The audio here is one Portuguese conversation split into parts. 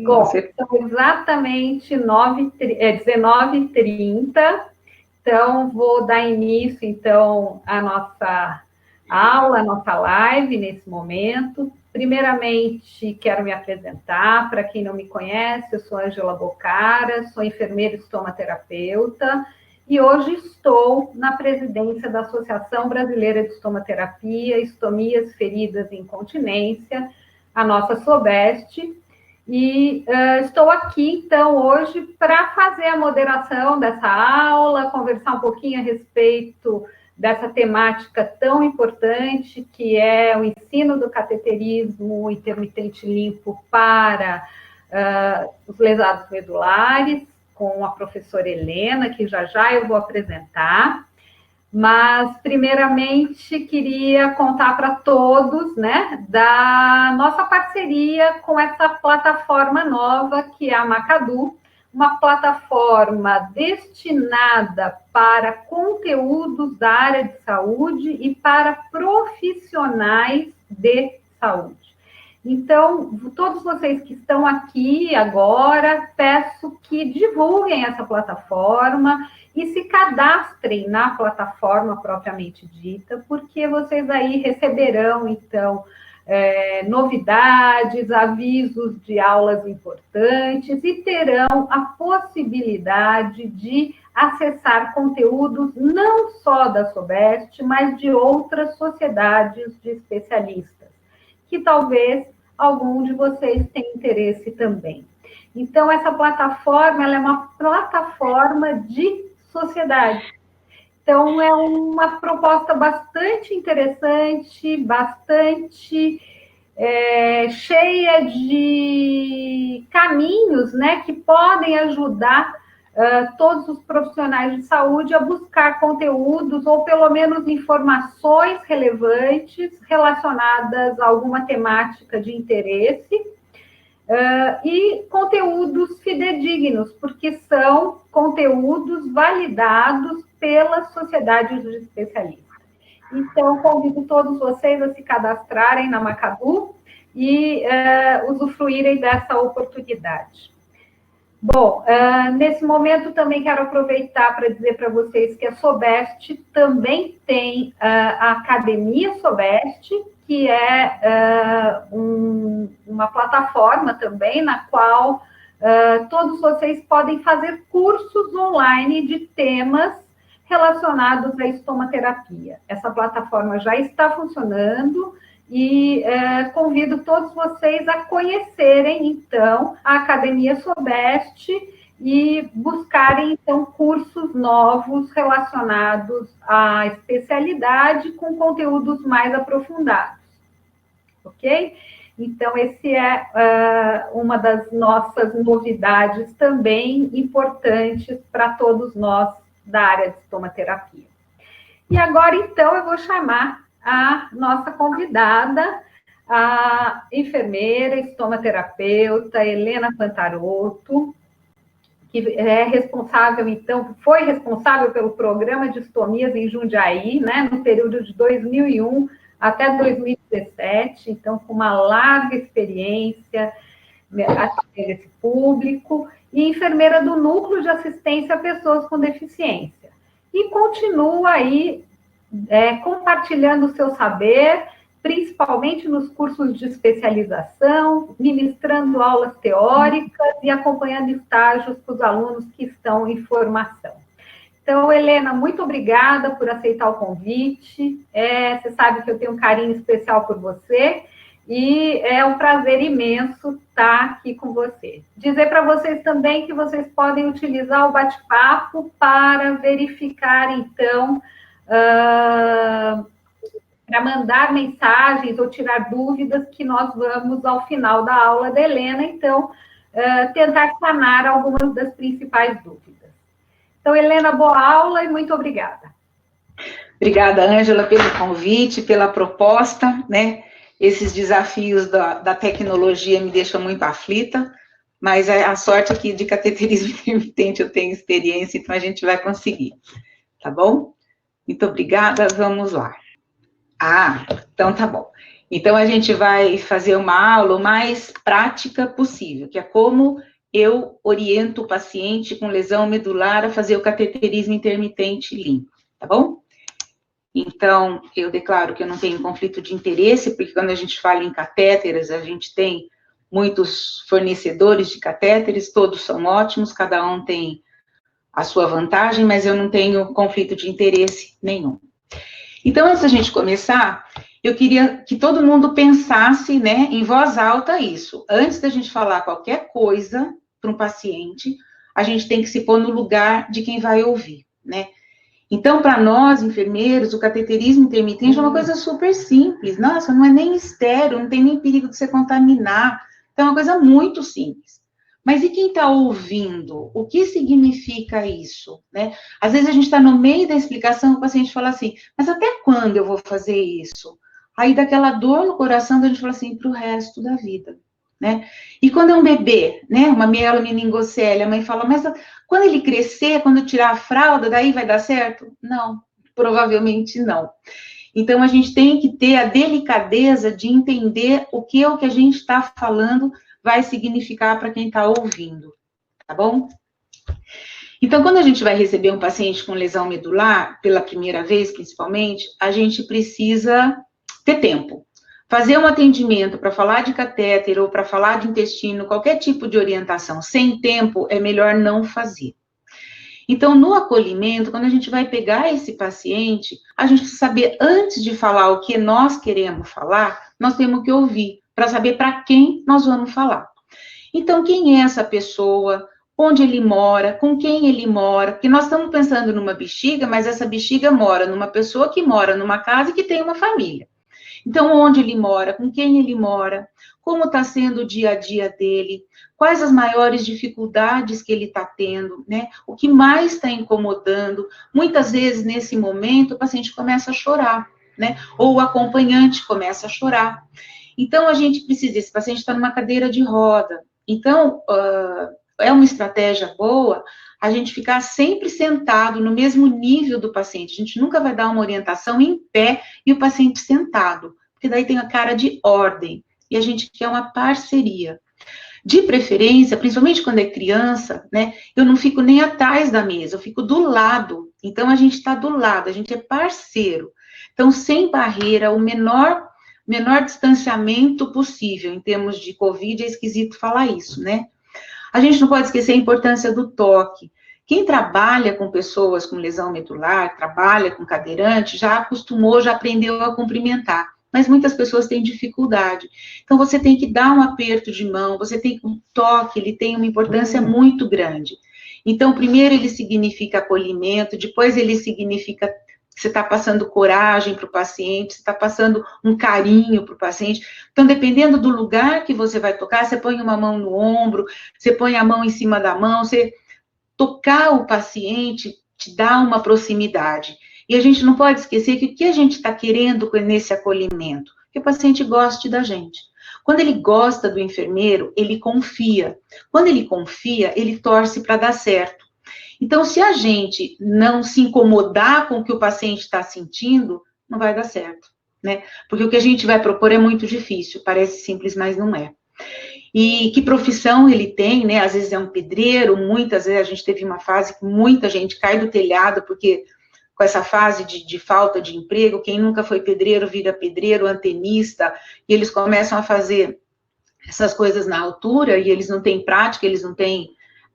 Bom, são exatamente 19h30, então vou dar início, então, à nossa aula, à nossa live nesse momento. Primeiramente, quero me apresentar, para quem não me conhece, eu sou Ângela Bocara, sou enfermeira estomaterapeuta, e hoje estou na presidência da Associação Brasileira de Estomaterapia, Estomias, Feridas e Incontinência, a nossa SOBEST, e estou aqui, então, hoje para fazer a moderação dessa aula, conversar um pouquinho a respeito dessa temática tão importante, que é o ensino do cateterismo intermitente limpo para os lesados medulares, com a professora Helena, que já eu vou apresentar. Mas, primeiramente, queria contar para todos, né, da nossa parceria com essa plataforma nova, que é a Macadu, uma plataforma destinada para conteúdos da área de saúde e para profissionais de saúde. Então, todos vocês que estão aqui agora, peço que divulguem essa plataforma e se cadastrem na plataforma propriamente dita, porque vocês aí receberão, então, novidades, avisos de aulas importantes e terão a possibilidade de acessar conteúdos não só da SOBEST, mas de outras sociedades de especialistas, que talvez algum de vocês tenha interesse também. Então, essa plataforma, ela é uma plataforma de sociedade. Então, é uma proposta bastante interessante, bastante cheia de caminhos, né, que podem ajudar todos os profissionais de saúde a buscar conteúdos ou pelo menos informações relevantes relacionadas a alguma temática de interesse e conteúdos fidedignos, porque são conteúdos validados pelas sociedades de especialistas. Então, convido todos vocês a se cadastrarem na Macadu e usufruírem dessa oportunidade. Bom, nesse momento também quero aproveitar para dizer para vocês que a SOBEST também tem a Academia SOBEST, que é uma plataforma também na qual todos vocês podem fazer cursos online de temas relacionados à estomaterapia. Essa plataforma já está funcionando e convido todos vocês a conhecerem, então, a Academia SOBEST e buscarem, então, cursos novos relacionados à especialidade com conteúdos mais aprofundados, ok? Então, esse é uma das nossas novidades também importantes para todos nós da área de estomaterapia. E agora, então, eu vou chamar a nossa convidada, a enfermeira, estomaterapeuta, Helena Pantarotto, que é responsável, então, foi responsável pelo programa de estomias em Jundiaí, né, no período de 2001 até 2017, então, com uma larga experiência atendendo esse público, e enfermeira do Núcleo de Assistência a Pessoas com Deficiência. E continua aí compartilhando o seu saber, principalmente nos cursos de especialização, ministrando aulas teóricas e acompanhando estágios para os alunos que estão em formação. Então, Helena, muito obrigada por aceitar o convite. Você sabe que eu tenho um carinho especial por você e é um prazer imenso estar aqui com você. Dizer para vocês também que vocês podem utilizar o bate-papo para verificar, então, para mandar mensagens ou tirar dúvidas, que nós vamos, ao final da aula da Helena, então, tentar sanar algumas das principais dúvidas. Então, Helena, boa aula e muito obrigada. Obrigada, Ângela, pelo convite, pela proposta, né? Esses desafios da tecnologia me deixam muito aflita, mas a sorte aqui de cateterismo intermitente eu tenho experiência, então a gente vai conseguir, tá bom? Muito obrigada, vamos lá. Então tá bom. Então, a gente vai fazer uma aula o mais prática possível, que é como eu oriento o paciente com lesão medular a fazer o cateterismo intermitente limpo, tá bom? Então, eu declaro que eu não tenho conflito de interesse, porque quando a gente fala em catéteres, a gente tem muitos fornecedores de catéteres, todos são ótimos, cada um tem a sua vantagem, mas eu não tenho conflito de interesse nenhum. Então, antes da gente começar, eu queria que todo mundo pensasse, né, em voz alta isso. Antes da gente falar qualquer coisa para um paciente, a gente tem que se pôr no lugar de quem vai ouvir, né? Então, para nós, enfermeiros, o cateterismo intermitente é uma coisa super simples. Nossa, não é nem estéreo, não tem nem perigo de você contaminar. Então, é uma coisa muito simples. Mas e quem está ouvindo? O que significa isso, né? Às vezes a gente está no meio da explicação, o paciente fala assim, mas até quando eu vou fazer isso? Aí dá aquela dor no coração, a gente fala assim, para o resto da vida, né? E quando é um bebê, né, uma mielomeningocele, a mãe fala, mas quando ele crescer, quando tirar a fralda, daí vai dar certo? Não, provavelmente não. Então, a gente tem que ter a delicadeza de entender o que a gente está falando vai significar para quem está ouvindo, tá bom? Então, quando a gente vai receber um paciente com lesão medular, pela primeira vez, principalmente, a gente precisa ter tempo. Fazer um atendimento para falar de catéter ou para falar de intestino, qualquer tipo de orientação, sem tempo, é melhor não fazer. Então, no acolhimento, quando a gente vai pegar esse paciente, a gente precisa saber, antes de falar o que nós queremos falar, nós temos que ouvir, para saber para quem nós vamos falar. Então, quem é essa pessoa? Onde ele mora? Com quem ele mora? Porque nós estamos pensando numa bexiga, mas essa bexiga mora numa pessoa que mora numa casa e que tem uma família. Então, onde ele mora, com quem ele mora, como está sendo o dia a dia dele, quais as maiores dificuldades que ele está tendo, né? O que mais está incomodando. Muitas vezes, nesse momento, o paciente começa a chorar, né? Ou o acompanhante começa a chorar. Então, a gente precisa, esse paciente está numa cadeira de roda. Então, é uma estratégia boa a gente ficar sempre sentado no mesmo nível do paciente. A gente nunca vai dar uma orientação em pé e o paciente sentado, porque daí tem a cara de ordem, e a gente quer uma parceria. De preferência, principalmente quando é criança, né, eu não fico nem atrás da mesa, eu fico do lado. Então, a gente está do lado, a gente é parceiro. Então, sem barreira, o menor distanciamento possível, em termos de Covid, é esquisito falar isso, né? A gente não pode esquecer a importância do toque. Quem trabalha com pessoas com lesão medular, trabalha com cadeirante, já acostumou, já aprendeu a cumprimentar. Mas muitas pessoas têm dificuldade. Então, você tem que dar um aperto de mão, você tem um toque, ele tem uma importância muito grande. Então, primeiro ele significa acolhimento, depois ele significa que você está passando coragem para o paciente, você está passando um carinho para o paciente. Então, dependendo do lugar que você vai tocar, você põe uma mão no ombro, você põe a mão em cima da mão, você tocar o paciente te dá uma proximidade. E a gente não pode esquecer que o que a gente está querendo nesse acolhimento? Que o paciente goste da gente. Quando ele gosta do enfermeiro, ele confia. Quando ele confia, ele torce para dar certo. Então, se a gente não se incomodar com o que o paciente está sentindo, não vai dar certo, né? Porque o que a gente vai propor é muito difícil, parece simples, mas não é. E que profissão ele tem, né? Às vezes é um pedreiro, muitas vezes a gente teve uma fase que muita gente cai do telhado, porque com essa fase de falta de emprego, quem nunca foi pedreiro vira pedreiro, antenista, e eles começam a fazer essas coisas na altura, e eles não têm prática, eles não têm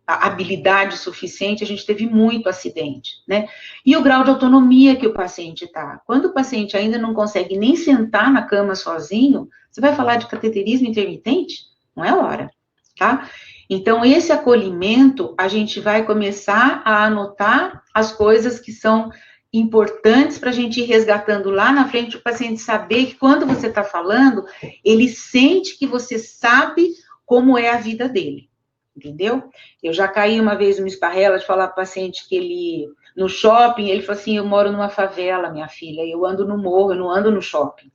habilidade suficiente, a gente teve muito acidente, né? E o grau de autonomia que o paciente está. Quando o paciente ainda não consegue nem sentar na cama sozinho, você vai falar de cateterismo intermitente? Não é hora, tá? Então, esse acolhimento, a gente vai começar a anotar as coisas que são importantes para a gente ir resgatando lá na frente, o paciente saber que quando você está falando, ele sente que você sabe como é a vida dele. Entendeu? Eu já caí uma vez numa esparrela de falar para o paciente que ele, no shopping, ele falou assim, eu moro numa favela, minha filha, eu ando no morro, eu não ando no shopping.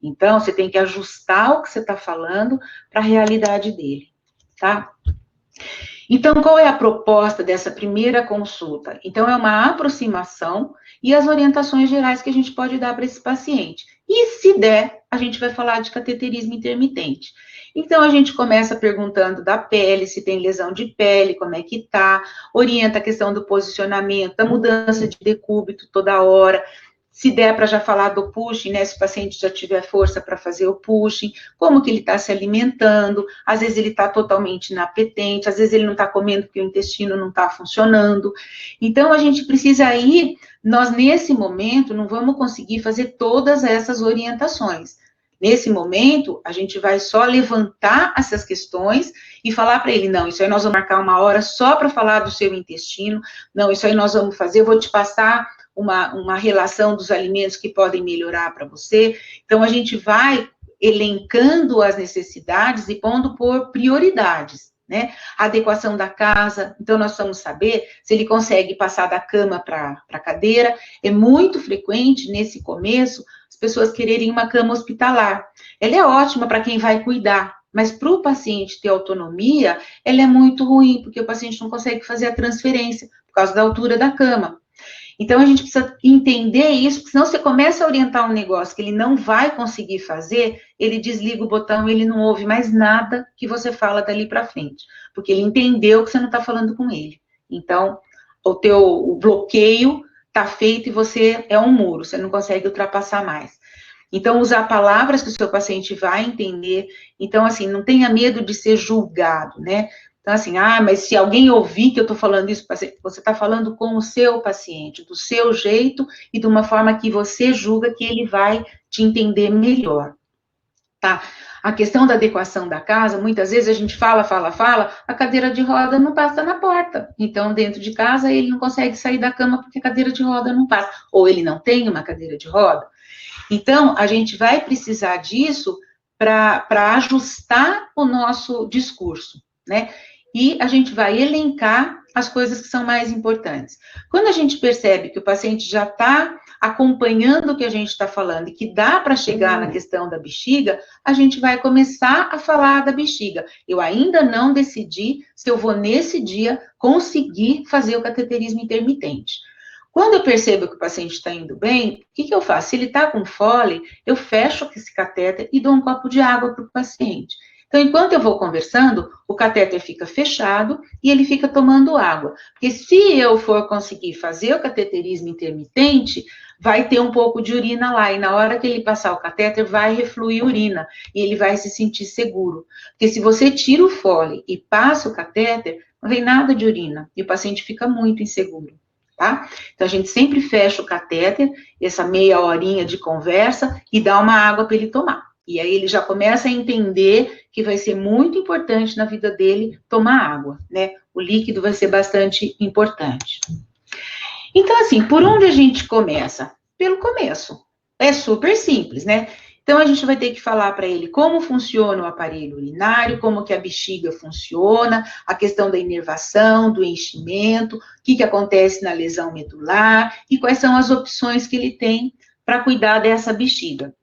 Então, você tem que ajustar o que você está falando para a realidade dele, tá? Então, qual é a proposta dessa primeira consulta? Então, é uma aproximação e as orientações gerais que a gente pode dar para esse paciente. E, se der, a gente vai falar de cateterismo intermitente. Então, a gente começa perguntando da pele, se tem lesão de pele, como é que tá, orienta a questão do posicionamento, da mudança de decúbito toda hora, se der para já falar do pushing, né, se o paciente já tiver força para fazer o pushing, como que ele está se alimentando, às vezes ele está totalmente inapetente, às vezes ele não está comendo porque o intestino não está funcionando. Então, a gente precisa ir, nós nesse momento não vamos conseguir fazer todas essas orientações. Nesse momento, a gente vai só levantar essas questões e falar para ele, não, isso aí nós vamos marcar uma hora só para falar do seu intestino, não, isso aí nós vamos fazer, eu vou te passar uma relação dos alimentos que podem melhorar para você. Então, a gente vai elencando as necessidades e pondo por prioridades, né? A adequação da casa, então nós vamos saber se ele consegue passar da cama para a cadeira. É muito frequente, nesse começo, as pessoas quererem uma cama hospitalar. Ela é ótima para quem vai cuidar, mas para o paciente ter autonomia, ela é muito ruim, porque o paciente não consegue fazer a transferência por causa da altura da cama. Então, a gente precisa entender isso, porque senão você começa a orientar um negócio que ele não vai conseguir fazer, ele desliga o botão e ele não ouve mais nada que você fala dali para frente, porque ele entendeu que você não está falando com ele. Então, o bloqueio está feito e você é um muro, você não consegue ultrapassar mais. Então, usar palavras que o seu paciente vai entender. Então, assim, não tenha medo de ser julgado, né? Então, assim, mas se alguém ouvir que eu estou falando isso, você está falando com o seu paciente, do seu jeito e de uma forma que você julga que ele vai te entender melhor, tá? A questão da adequação da casa, muitas vezes a gente fala, a cadeira de roda não passa na porta. Então, dentro de casa, ele não consegue sair da cama porque a cadeira de roda não passa. Ou ele não tem uma cadeira de roda. Então, a gente vai precisar disso para ajustar o nosso discurso, né? E a gente vai elencar as coisas que são mais importantes. Quando a gente percebe que o paciente já está acompanhando o que a gente está falando e que dá para chegar na questão da bexiga, a gente vai começar a falar da bexiga. Eu ainda não decidi se eu vou, nesse dia, conseguir fazer o cateterismo intermitente. Quando eu percebo que o paciente está indo bem, o que eu faço? Se ele está com fole, eu fecho esse catéter e dou um copo de água para o paciente. Então, enquanto eu vou conversando, o catéter fica fechado e ele fica tomando água. Porque se eu for conseguir fazer o cateterismo intermitente, vai ter um pouco de urina lá. E na hora que ele passar o catéter, vai refluir urina. E ele vai se sentir seguro. Porque se você tira o fole e passa o catéter, não vem nada de urina. E o paciente fica muito inseguro. Tá? Então, a gente sempre fecha o catéter, essa meia horinha de conversa, e dá uma água para ele tomar. E aí ele já começa a entender que vai ser muito importante na vida dele tomar água, né? O líquido vai ser bastante importante. Então, assim, por onde a gente começa? Pelo começo. É super simples, né? Então, a gente vai ter que falar para ele como funciona o aparelho urinário, como que a bexiga funciona, a questão da inervação, do enchimento, o que acontece na lesão medular e quais são as opções que ele tem para cuidar dessa bexiga.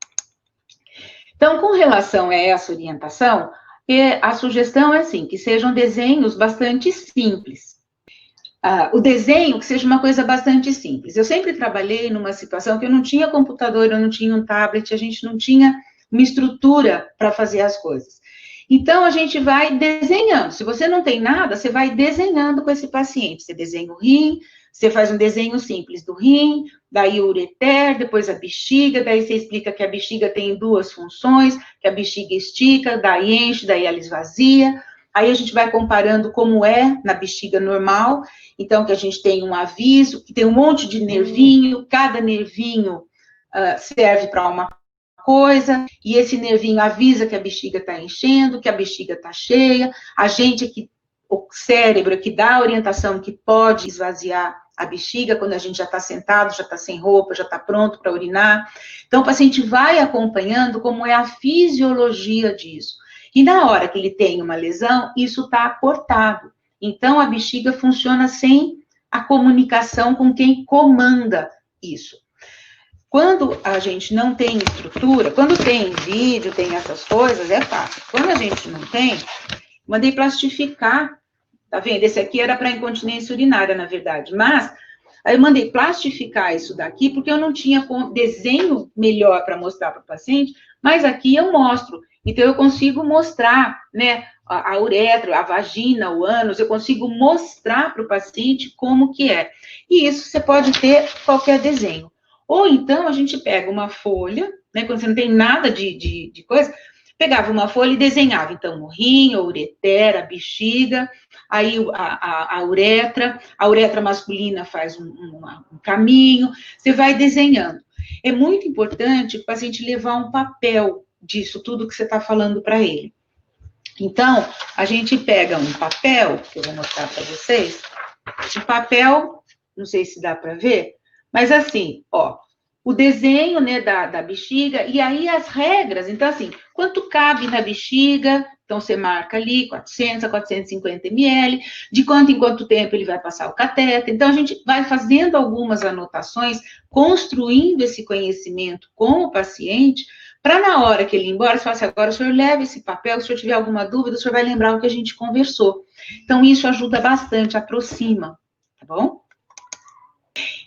Então, com relação a essa orientação, a sugestão é assim, que sejam desenhos bastante simples. O desenho que seja uma coisa bastante simples. Eu sempre trabalhei numa situação que eu não tinha computador, eu não tinha um tablet, a gente não tinha uma estrutura para fazer as coisas. Então, a gente vai desenhando. Se você não tem nada, você vai desenhando com esse paciente. Você desenha o rim, você faz um desenho simples do rim, daí o ureter, depois a bexiga, daí você explica que a bexiga tem duas funções, que a bexiga estica, daí enche, daí ela esvazia. Aí a gente vai comparando como é na bexiga normal, então que a gente tem um aviso, que tem um monte de nervinho, cada nervinho serve para uma coisa, e esse nervinho avisa que a bexiga está enchendo, que a bexiga está cheia, a gente aqui, o cérebro é que dá a orientação que pode esvaziar a bexiga quando a gente já está sentado, já está sem roupa, já está pronto para urinar. Então, o paciente vai acompanhando como é a fisiologia disso. E na hora que ele tem uma lesão, isso está cortado. Então, a bexiga funciona sem a comunicação com quem comanda isso. Quando a gente não tem estrutura, quando tem vídeo, tem essas coisas, é fácil. Quando a gente não tem, mandei plastificar Tá vendo? Esse aqui era para incontinência urinária, na verdade, mas aí eu mandei plastificar isso daqui, porque eu não tinha desenho melhor para mostrar para o paciente, mas aqui eu mostro. Então, eu consigo mostrar, né, a uretra, a vagina, o ânus, eu consigo mostrar para o paciente como que é. E isso você pode ter qualquer desenho. Ou então, a gente pega uma folha, né, quando você não tem nada de coisa, pegava uma folha e desenhava, então, o rim, a ureter, a bexiga, aí a uretra masculina faz um caminho, você vai desenhando. É muito importante o paciente levar um papel disso, tudo que você está falando para ele. Então, a gente pega um papel, que eu vou mostrar para vocês, o papel, não sei se dá para ver, mas assim, ó, o desenho, né, da bexiga, e aí as regras, então assim, quanto cabe na bexiga, então você marca ali, 400 a 450 ml, de quanto em quanto tempo ele vai passar o cateter, então a gente vai fazendo algumas anotações, construindo esse conhecimento com o paciente, para na hora que ele ir embora, você fala assim, agora o senhor leva esse papel, se o senhor tiver alguma dúvida, o senhor vai lembrar o que a gente conversou. Então isso ajuda bastante, aproxima, tá bom?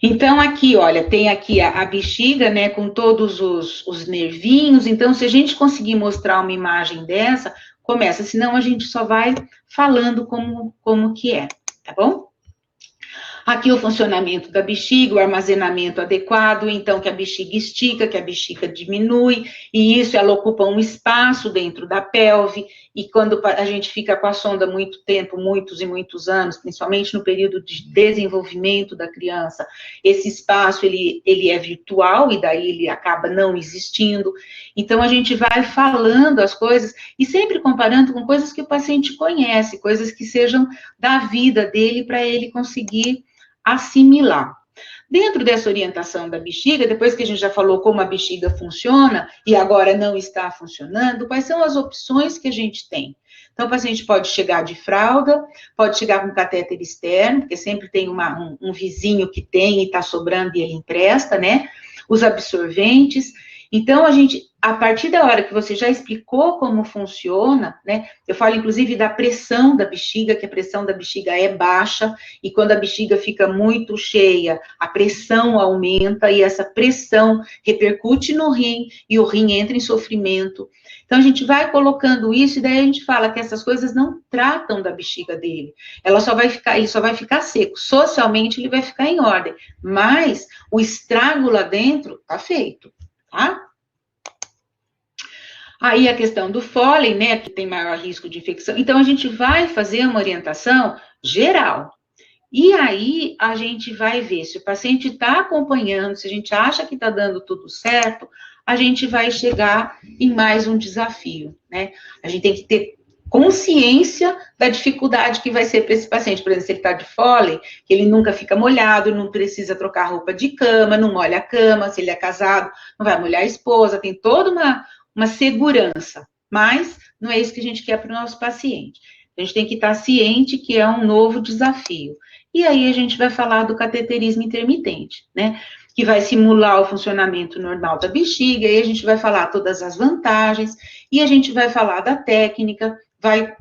Então, aqui, olha, tem aqui a bexiga, né, com todos os nervinhos. Então, se a gente conseguir mostrar uma imagem dessa, começa. Senão, a gente só vai falando como que é, tá bom? Aqui o funcionamento da bexiga, o armazenamento adequado, então que a bexiga estica, que a bexiga diminui, e isso ela ocupa um espaço dentro da pelve, e quando a gente fica com a sonda muito tempo, muitos e muitos anos, principalmente no período de desenvolvimento da criança, esse espaço ele é virtual, e daí ele acaba não existindo. Então a gente vai falando as coisas, e sempre comparando com coisas que o paciente conhece, coisas que sejam da vida dele, para ele conseguir assimilar. Dentro dessa orientação da bexiga, depois que a gente já falou como a bexiga funciona e agora não está funcionando, quais são as opções que a gente tem? Então, o paciente pode chegar de fralda, pode chegar com catéter externo, porque sempre tem um vizinho que tem e está sobrando e ele empresta, né? Os absorventes. Então, a partir da hora que você já explicou como funciona, né, eu falo inclusive da pressão da bexiga, que a pressão da bexiga é baixa, e quando a bexiga fica muito cheia, a pressão aumenta, e essa pressão repercute no rim, e o rim entra em sofrimento. Então, a gente vai colocando isso, e daí a gente fala que essas coisas não tratam da bexiga dele, ele só vai ficar seco, socialmente ele vai ficar em ordem, mas o estrago lá dentro tá feito. Tá? Aí a questão do pólen, né, que tem maior risco de infecção. Então, a gente vai fazer uma orientação geral. E aí, a gente vai ver se o paciente está acompanhando, se a gente acha que está dando tudo certo, a gente vai chegar em mais um desafio, né? A gente tem que ter consciência da dificuldade que vai ser para esse paciente. Por exemplo, se ele está de pólen, que ele nunca fica molhado, não precisa trocar roupa de cama, não molha a cama, se ele é casado, não vai molhar a esposa, tem toda uma segurança, mas não é isso que a gente quer para o nosso paciente. A gente tem que estar ciente que é um novo desafio. E aí a gente vai falar do cateterismo intermitente, né? Que vai simular o funcionamento normal da bexiga, e a gente vai falar todas as vantagens, e a gente vai falar da técnica, vai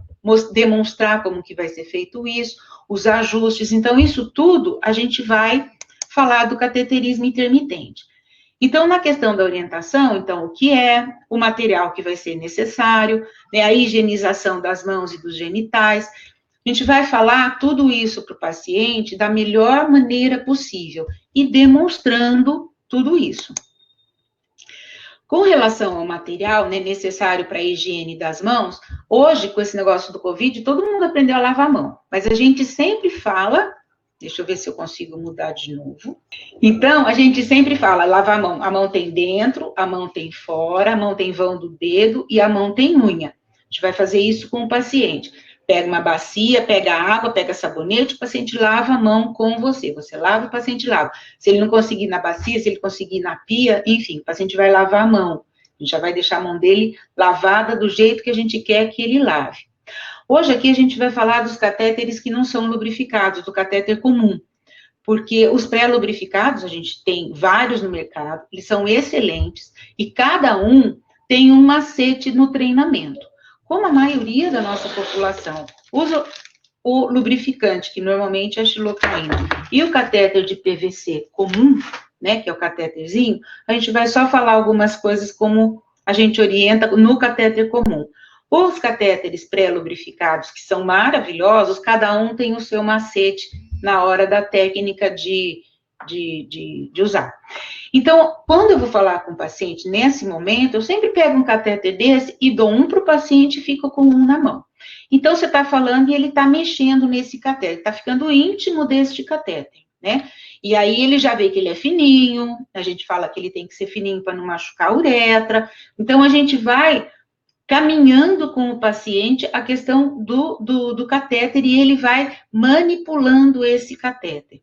demonstrar como que vai ser feito isso, os ajustes. Então, isso tudo a gente vai falar do cateterismo intermitente. Então, na questão da orientação, então, o que é, o material que vai ser necessário, né, a higienização das mãos e dos genitais. A gente vai falar tudo isso para o paciente da melhor maneira possível e demonstrando tudo isso. Com relação ao material, né, necessário para a higiene das mãos, hoje, com esse negócio do Covid, todo mundo aprendeu a lavar a mão, mas a gente sempre fala, deixa eu ver se eu consigo mudar de novo. Então, a gente sempre fala, lavar a mão tem dentro, a mão tem fora, a mão tem vão do dedo e a mão tem unha. A gente vai fazer isso com o paciente. Pega uma bacia, pega água, pega sabonete, o paciente lava a mão com você. Você lava, o paciente lava. Se ele não conseguir na bacia, se ele conseguir na pia, enfim, o paciente vai lavar a mão. A gente já vai deixar a mão dele lavada do jeito que a gente quer que ele lave. Hoje aqui a gente vai falar dos catéteres que não são lubrificados, do catéter comum. Porque os pré-lubrificados, a gente tem vários no mercado, eles são excelentes, e cada um tem um macete no treinamento. Como a maioria da nossa população usa o lubrificante, que normalmente é a xilocaína, e o catéter de PVC comum, né, que é o catéterzinho, a gente vai só falar algumas coisas como a gente orienta no catéter comum. Os catéteres pré-lubrificados, que são maravilhosos, cada um tem o seu macete na hora da técnica de usar. Então, quando eu vou falar com o paciente nesse momento, eu sempre pego um catéter desse e dou um para o paciente e fico com um na mão. Então, você está falando e ele está mexendo nesse catéter, está ficando íntimo deste catéter, né? E aí ele já vê que ele é fininho, a gente fala que ele tem que ser fininho para não machucar a uretra. Então, a gente vai caminhando com o paciente a questão do catéter e ele vai manipulando esse catéter.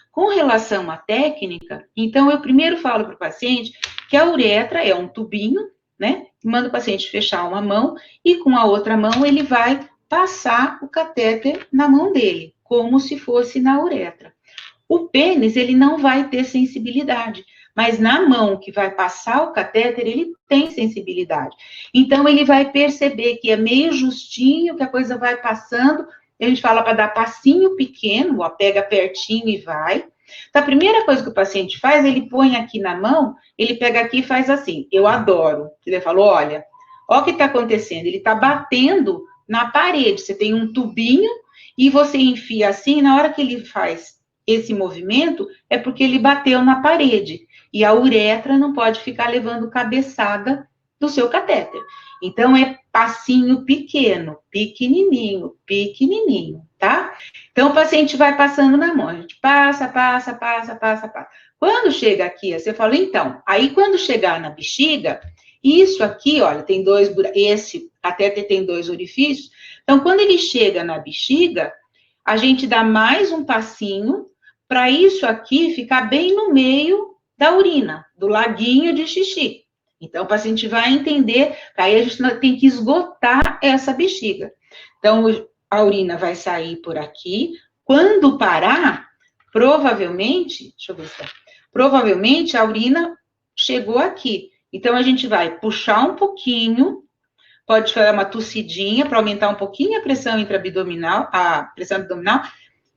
Com relação à técnica, então eu primeiro falo para o paciente que a uretra é um tubinho, né? Manda o paciente fechar uma mão e com a outra mão ele vai passar o catéter na mão dele, como se fosse na uretra. O pênis, ele não vai ter sensibilidade, mas na mão que vai passar o catéter, ele tem sensibilidade. Então, ele vai perceber que é meio justinho, que a coisa vai passando, a gente fala para dar passinho pequeno, ó, pega pertinho e vai. Então, a primeira coisa que o paciente faz, ele põe aqui na mão, ele pega aqui e faz assim, eu adoro. Ele falou, olha o que está acontecendo, ele está batendo na parede, você tem um tubinho e você enfia assim, na hora que ele faz esse movimento, é porque ele bateu na parede. E a uretra não pode ficar levando cabeçada do seu catéter. Então, é passinho pequeno, pequenininho, pequenininho, tá? Então, o paciente vai passando na mão. A gente passa. Quando chega aqui, você fala, então, aí quando chegar na bexiga, isso aqui, olha, tem dois, esse catéter tem 2 orifícios. Então, quando ele chega na bexiga, a gente dá mais um passinho para isso aqui ficar bem no meio da urina, do laguinho de xixi. Então, o paciente vai entender, aí a gente tem que esgotar essa bexiga. Então, a urina vai sair por aqui. Quando parar, provavelmente, deixa eu ver se tá, provavelmente a urina chegou aqui. Então, a gente vai puxar um pouquinho, pode fazer uma tossidinha para aumentar um pouquinho a pressão intraabdominal,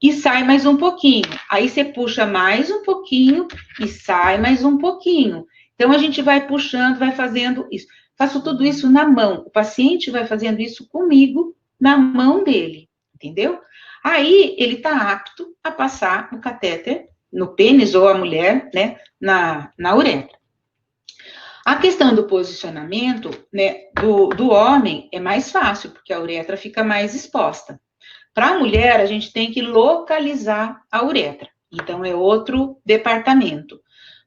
e sai mais um pouquinho. Aí você puxa mais um pouquinho e sai mais um pouquinho. Então, a gente vai puxando, vai fazendo isso. Faço tudo isso na mão. O paciente vai fazendo isso comigo, na mão dele, entendeu? Aí, ele está apto a passar o catéter no pênis ou a mulher, né, na uretra. A questão do posicionamento, né, do homem é mais fácil, porque a uretra fica mais exposta. Para a mulher, a gente tem que localizar a uretra. Então, é outro departamento.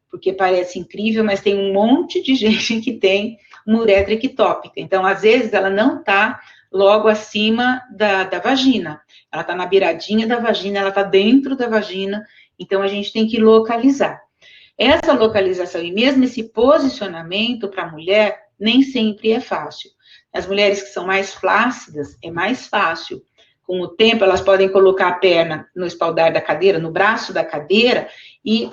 Porque parece incrível, mas tem um monte de gente que tem uma uretra ectópica. Então, às vezes, ela não está logo acima da vagina. Ela está na beiradinha da vagina, ela está dentro da vagina. Então, a gente tem que localizar. Essa localização e mesmo esse posicionamento para a mulher, nem sempre é fácil. As mulheres que são mais flácidas, é mais fácil. Com o tempo, elas podem colocar a perna no espaldar da cadeira, no braço da cadeira, e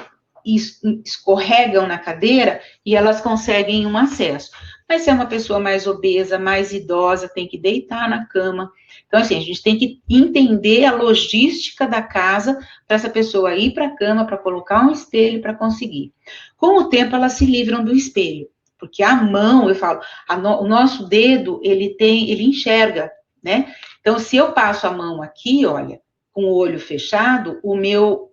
escorregam na cadeira, e elas conseguem um acesso. Mas se é uma pessoa mais obesa, mais idosa, tem que deitar na cama. Então, assim, a gente tem que entender a logística da casa para essa pessoa ir para a cama, para colocar um espelho, para conseguir. Com o tempo, elas se livram do espelho. Porque a mão, eu falo, o nosso dedo, ele enxerga, né? Então, se eu passo a mão aqui, olha, com o olho fechado, o meu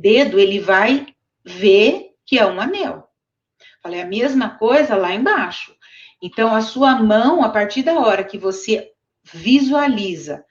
dedo, ele vai ver que é um anel. Falei, a mesma coisa lá embaixo. Então, a sua mão, a partir da hora que você visualiza,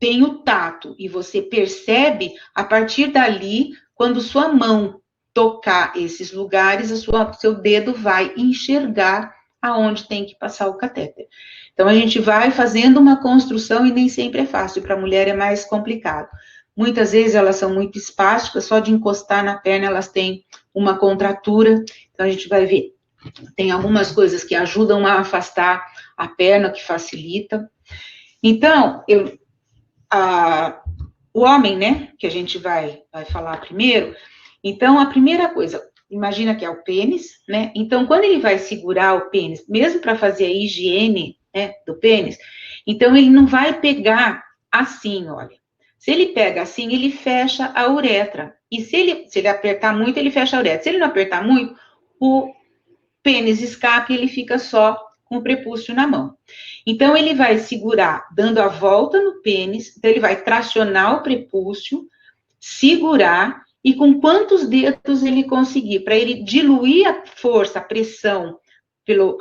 tem o tato, e você percebe, a partir dali, quando sua mão tocar esses lugares, seu dedo vai enxergar aonde tem que passar o catéter. Então, a gente vai fazendo uma construção e nem sempre é fácil. Para a mulher é mais complicado. Muitas vezes elas são muito espásticas, só de encostar na perna elas têm uma contratura. Então, a gente vai ver. Tem algumas coisas que ajudam a afastar a perna, que facilita. Então, o homem, né, que a gente vai falar primeiro. Então, a primeira coisa, imagina que é o pênis, né? Então, quando ele vai segurar o pênis, mesmo para fazer a higiene, né, do pênis, então ele não vai pegar assim, olha. Se ele pega assim, ele fecha a uretra. E se ele apertar muito, ele fecha a uretra. Se ele não apertar muito, o pênis escapa e ele fica só com o prepúcio na mão. Então, ele vai segurar, dando a volta no pênis, então ele vai tracionar o prepúcio, segurar, e com quantos dedos ele conseguir, para ele diluir a força, a pressão,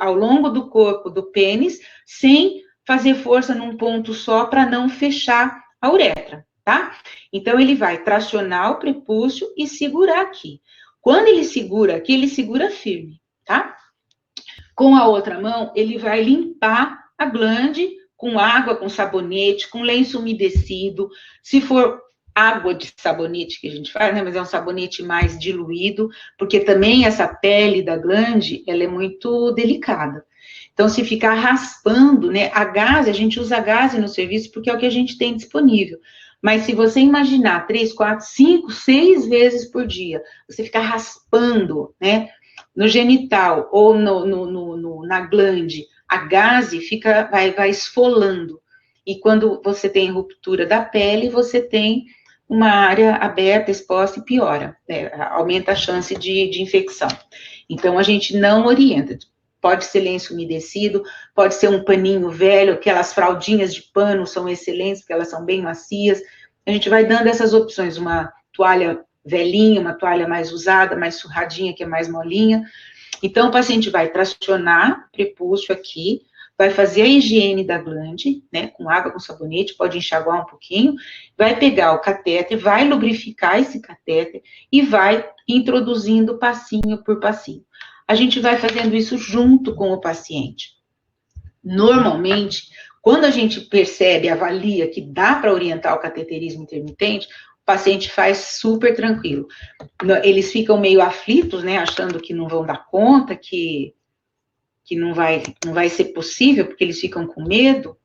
ao longo do corpo do pênis, sem fazer força num ponto só, para não fechar a uretra, tá? Então, ele vai tracionar o prepúcio e segurar aqui. Quando ele segura aqui, ele segura firme, tá? Com a outra mão, ele vai limpar a glande com água, com sabonete, com lenço umedecido. Se for água de sabonete que a gente faz, né, mas é um sabonete mais diluído, porque também essa pele da glande, ela é muito delicada. Então, se ficar raspando, né, a gaze, a gente usa a gaze no serviço porque é o que a gente tem disponível. Mas se você imaginar 3, 4, 5, 6 vezes por dia, você ficar raspando, né, no genital ou na glande, a gaze vai esfolando. E quando você tem ruptura da pele, você tem uma área aberta, exposta e piora, né? Aumenta a chance de infecção. Então, a gente não orienta. Pode ser lenço umedecido, pode ser um paninho velho, aquelas fraldinhas de pano são excelentes, porque elas são bem macias. A gente vai dando essas opções, uma toalha velhinha, uma toalha mais usada, mais surradinha, que é mais molinha. Então, o paciente vai tracionar o prepúcio aqui, vai fazer a higiene da glande, né, com água, com sabonete, pode enxaguar um pouquinho, vai pegar o catéter, vai lubrificar esse catéter e vai introduzindo passinho por passinho. A gente vai fazendo isso junto com o paciente. Normalmente, quando a gente percebe, avalia que dá para orientar o cateterismo intermitente, o paciente faz super tranquilo. Eles ficam meio aflitos, né, achando que não vão dar conta, que não vai ser possível, porque eles ficam com medo.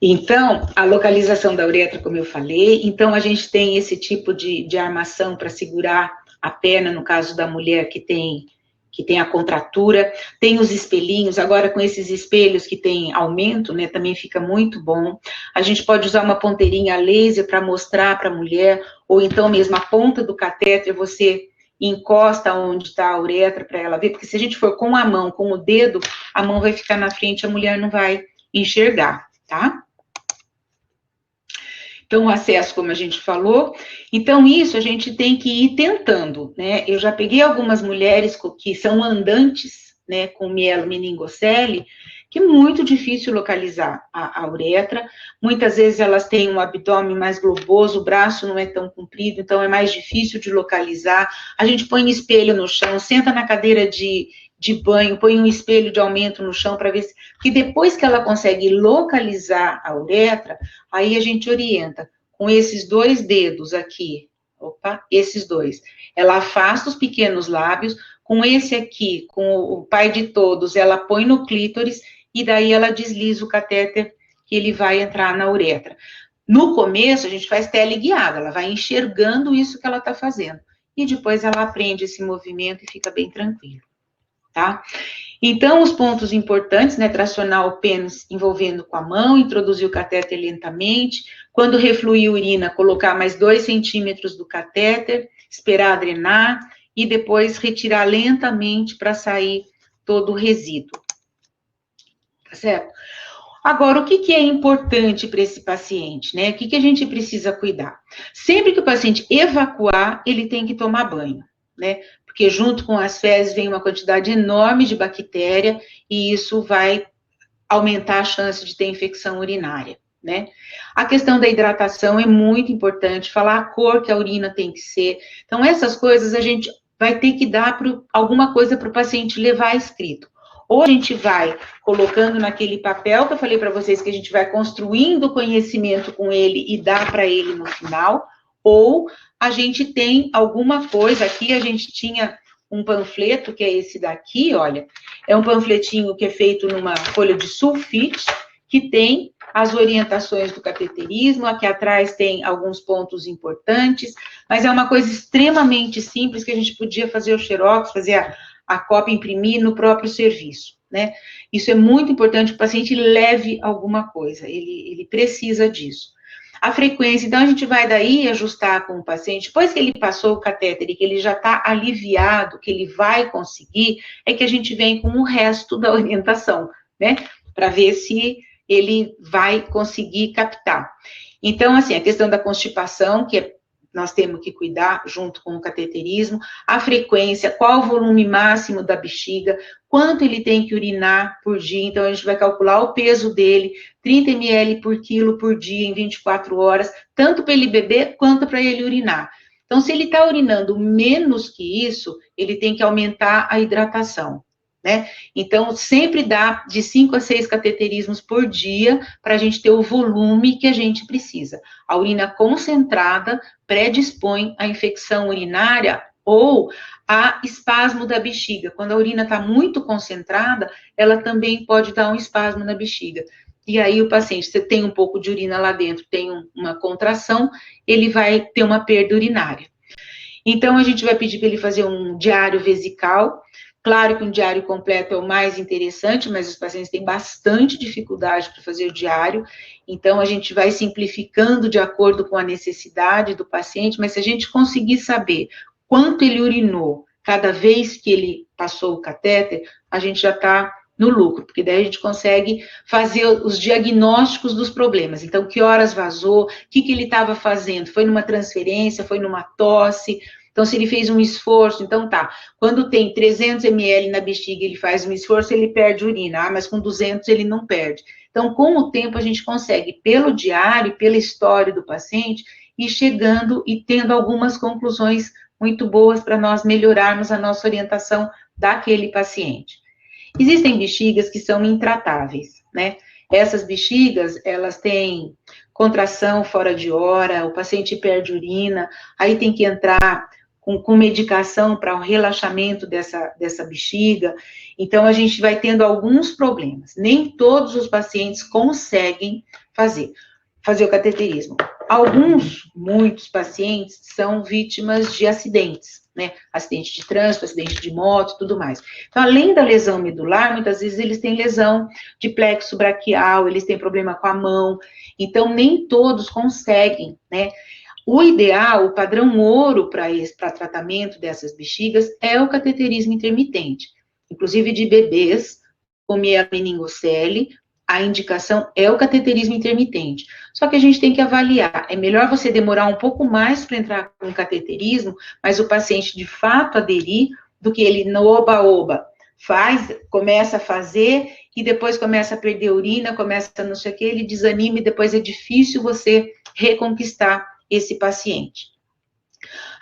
Então, a localização da uretra, como eu falei, então a gente tem esse tipo de armação para segurar a perna, no caso da mulher que tem a contratura, tem os espelhinhos, agora com esses espelhos que tem aumento, né, também fica muito bom. A gente pode usar uma ponteirinha laser para mostrar para a mulher, ou então mesmo a ponta do catéter, você encosta onde está a uretra para ela ver, porque se a gente for com a mão, com o dedo, a mão vai ficar na frente, a mulher não vai enxergar, tá? Então, o acesso, como a gente falou, então isso a gente tem que ir tentando, né? Eu já peguei algumas mulheres que são andantes, né, com mielomeningocele, que é muito difícil localizar a uretra, muitas vezes elas têm um abdômen mais globoso, o braço não é tão comprido, então é mais difícil de localizar. A gente põe um espelho no chão, senta na cadeira de banho, põe um espelho de aumento no chão para ver se... Porque depois que ela consegue localizar a uretra, aí a gente orienta com esses 2 dedos aqui, esses 2. Ela afasta os pequenos lábios, com esse aqui, com o pai de todos, ela põe no clítoris e daí ela desliza o catéter que ele vai entrar na uretra. No começo, a gente faz teleguiada, ela vai enxergando isso que ela está fazendo. E depois ela aprende esse movimento e fica bem tranquilo, tá? Então, os pontos importantes, né, tracionar o pênis envolvendo com a mão, introduzir o catéter lentamente, quando refluir urina, colocar mais 2 centímetros do catéter, esperar drenar, e depois retirar lentamente para sair todo o resíduo. Tá certo? Agora, o que é importante para esse paciente, né? O que a gente precisa cuidar? Sempre que o paciente evacuar, ele tem que tomar banho, né? Porque junto com as fezes vem uma quantidade enorme de bactéria e isso vai aumentar a chance de ter infecção urinária, né? A questão da hidratação é muito importante, falar a cor que a urina tem que ser. Então, essas coisas a gente vai ter que dar alguma coisa para o paciente levar escrito. Ou a gente vai colocando naquele papel que eu falei para vocês, que a gente vai construindo conhecimento com ele e dá para ele no final, ou a gente tem alguma coisa, aqui a gente tinha um panfleto, que é esse daqui, olha, é um panfletinho que é feito numa folha de sulfite, que tem as orientações do cateterismo, aqui atrás tem alguns pontos importantes, mas é uma coisa extremamente simples, que a gente podia fazer o xerox, fazer a cópia, imprimir no próprio serviço, né? Isso é muito importante, o paciente leve alguma coisa, ele precisa disso. A frequência, então a gente vai daí ajustar com o paciente, depois que ele passou o catéter e que ele já está aliviado, que ele vai conseguir, é que a gente vem com o resto da orientação, né? Para ver se ele vai conseguir captar. Então, assim, a questão da constipação, nós temos que cuidar junto com o cateterismo, a frequência, qual o volume máximo da bexiga, quanto ele tem que urinar por dia, então a gente vai calcular o peso dele, 30 ml por quilo por dia em 24 horas, tanto para ele beber quanto para ele urinar. Então, se ele está urinando menos que isso, ele tem que aumentar a hidratação, né? Então, sempre dá de 5 a 6 cateterismos por dia para a gente ter o volume que a gente precisa. A urina concentrada predispõe à infecção urinária ou a espasmo da bexiga. Quando a urina está muito concentrada, ela também pode dar um espasmo na bexiga. E aí o paciente, você tem um pouco de urina lá dentro, tem uma contração, ele vai ter uma perda urinária. Então, a gente vai pedir para ele fazer um diário vesical. Claro que um diário completo é o mais interessante, mas os pacientes têm bastante dificuldade para fazer o diário, então a gente vai simplificando de acordo com a necessidade do paciente, mas se a gente conseguir saber quanto ele urinou cada vez que ele passou o catéter, a gente já está no lucro, porque daí a gente consegue fazer os diagnósticos dos problemas. Então, que horas vazou, o que ele estava fazendo? Foi numa transferência, foi numa tosse? Então, se ele fez um esforço, então tá, quando tem 300 ml na bexiga, ele faz um esforço, ele perde urina, mas com 200 ele não perde. Então, com o tempo, a gente consegue, pelo diário, pela história do paciente, ir chegando e tendo algumas conclusões muito boas para nós melhorarmos a nossa orientação daquele paciente. Existem bexigas que são intratáveis, né? Essas bexigas, elas têm contração fora de hora, o paciente perde urina, aí tem que entrar com medicação para o relaxamento dessa bexiga. Então, a gente vai tendo alguns problemas. Nem todos os pacientes conseguem fazer o cateterismo. Muitos pacientes são vítimas de acidentes, né? Acidente de trânsito, acidente de moto, tudo mais. Então, além da lesão medular, muitas vezes eles têm lesão de plexo braquial, eles têm problema com a mão. Então, nem todos conseguem, né? O ideal, o padrão ouro para tratamento dessas bexigas é o cateterismo intermitente. Inclusive de bebês com meningocele, a indicação é o cateterismo intermitente. Só que a gente tem que avaliar. É melhor você demorar um pouco mais para entrar com o cateterismo, mas o paciente de fato aderir, do que ele no oba-oba começa a fazer e depois começa a perder urina, começa a não sei o que, ele desanima e depois é difícil você reconquistar esse paciente.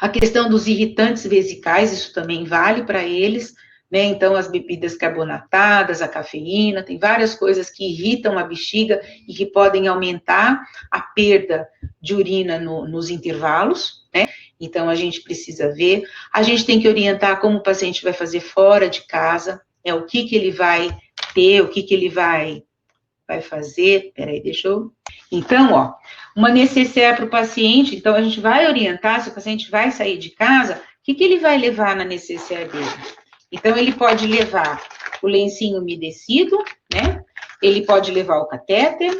A questão dos irritantes vesicais, isso também vale para eles, né? Então, as bebidas carbonatadas, a cafeína, tem várias coisas que irritam a bexiga e que podem aumentar a perda de urina nos intervalos, né? Então, a gente precisa ver. A gente tem que orientar como o paciente vai fazer fora de casa, o que ele vai ter, o que ele vai fazer. Peraí, deixa eu... Então, ó, uma necessaire para o paciente, então a gente vai orientar, se o paciente vai sair de casa, o que ele vai levar na necessaire dele? Então, ele pode levar o lencinho umedecido, né? Ele pode levar o catéter,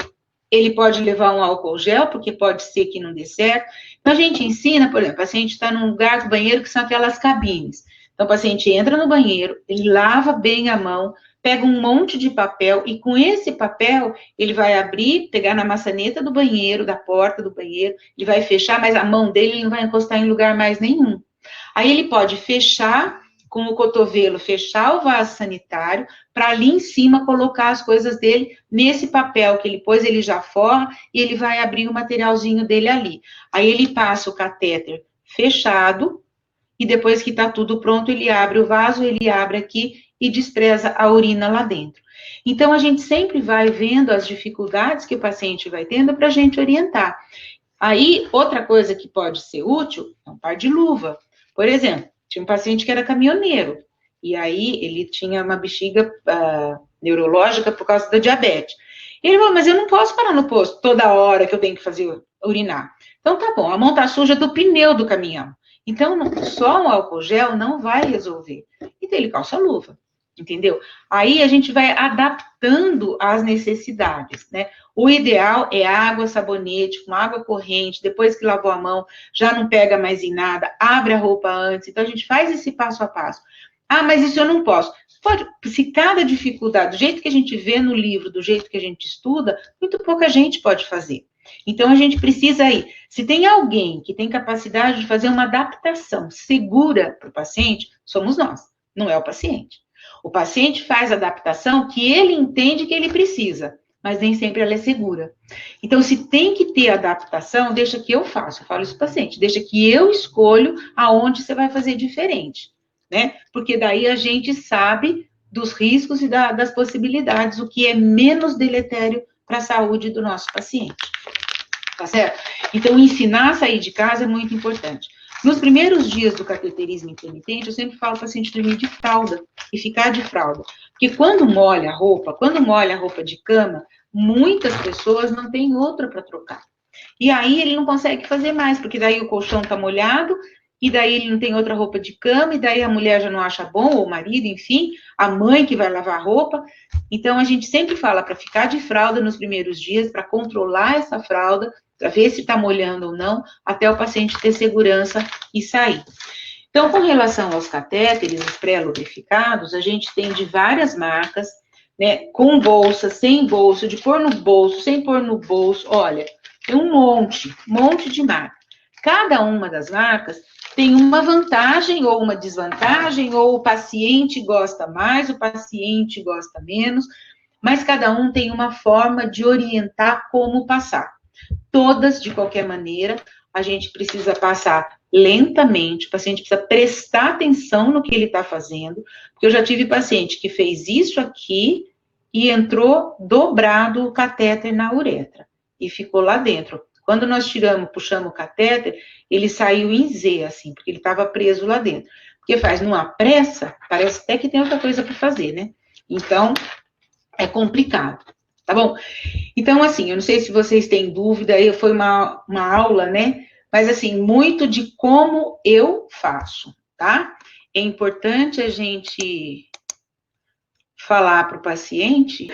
ele pode levar um álcool gel, porque pode ser que não dê certo. Então, a gente ensina, por exemplo, o paciente está num lugar do banheiro que são aquelas cabines. Então, o paciente entra no banheiro, ele lava bem a mão, pega um monte de papel, e com esse papel, ele vai abrir, pegar na maçaneta do banheiro, da porta do banheiro, ele vai fechar, mas a mão dele ele não vai encostar em lugar mais nenhum. Aí ele pode fechar, com o cotovelo, fechar o vaso sanitário, para ali em cima colocar as coisas dele nesse papel que ele pôs, ele já forra, e ele vai abrir o materialzinho dele ali. Aí ele passa o catéter fechado, e depois que está tudo pronto, ele abre o vaso, ele abre aqui e despreza a urina lá dentro. Então, a gente sempre vai vendo as dificuldades que o paciente vai tendo para a gente orientar. Aí, outra coisa que pode ser útil é um par de luva. Por exemplo, tinha um paciente que era caminhoneiro, e aí ele tinha uma bexiga neurológica por causa da diabetes. Ele falou, mas eu não posso parar no posto toda hora que eu tenho que fazer urinar. Então, tá bom, a mão tá suja do pneu do caminhão. Então, só um álcool gel não vai resolver. Então, ele calça luva. entendeu? Aí a gente vai adaptando às necessidades, né? O ideal é água, sabonete, com água corrente, depois que lavou a mão, já não pega mais em nada, abre a roupa antes, então a gente faz esse passo a passo. Ah, mas isso eu não posso. Pode, se cada dificuldade, do jeito que a gente vê no livro, do jeito que a gente estuda, muito pouca gente pode fazer. Então, a gente precisa aí, se tem alguém que tem capacidade de fazer uma adaptação segura para o paciente, somos nós, não é o paciente. O paciente faz a adaptação que ele entende que ele precisa, mas nem sempre ela é segura. Então, se tem que ter adaptação, deixa que eu faço, eu falo isso para o paciente, deixa que eu escolho aonde você vai fazer diferente, né? Porque daí a gente sabe dos riscos e das possibilidades, o que é menos deletério para a saúde do nosso paciente. Tá certo? Então, ensinar a sair de casa é muito importante. Nos primeiros dias do cateterismo intermitente, eu sempre falo para o paciente dormir de fralda e ficar de fralda. Porque quando molha a roupa de cama, muitas pessoas não têm outra para trocar. E aí ele não consegue fazer mais, porque daí o colchão está molhado, e daí ele não tem outra roupa de cama, e daí a mulher já não acha bom, ou o marido, enfim, a mãe que vai lavar a roupa. Então, a gente sempre fala para ficar de fralda nos primeiros dias, para controlar essa fralda, para ver se está molhando ou não, até o paciente ter segurança e sair. Então, com relação aos catéteres, os pré-lubrificados, a gente tem de várias marcas, né, com bolsa, sem bolsa, de pôr no bolso, sem pôr no bolso, olha, tem um monte de marca. Cada uma das marcas tem uma vantagem ou uma desvantagem, ou o paciente gosta mais, o paciente gosta menos, mas cada um tem uma forma de orientar como passar. Todas, de qualquer maneira, a gente precisa passar lentamente, o paciente precisa prestar atenção no que ele está fazendo, porque eu já tive paciente que fez isso aqui e entrou dobrado o catéter na uretra e ficou lá dentro. Quando nós puxamos o catéter, ele saiu em Z, assim, porque ele estava preso lá dentro. Porque faz numa pressa, parece até que tem outra coisa para fazer, né? Então, é complicado, tá bom? Então, assim, eu não sei se vocês têm dúvida, aí foi uma aula, né? Mas, assim, muito de como eu faço, tá? É importante a gente falar para o paciente.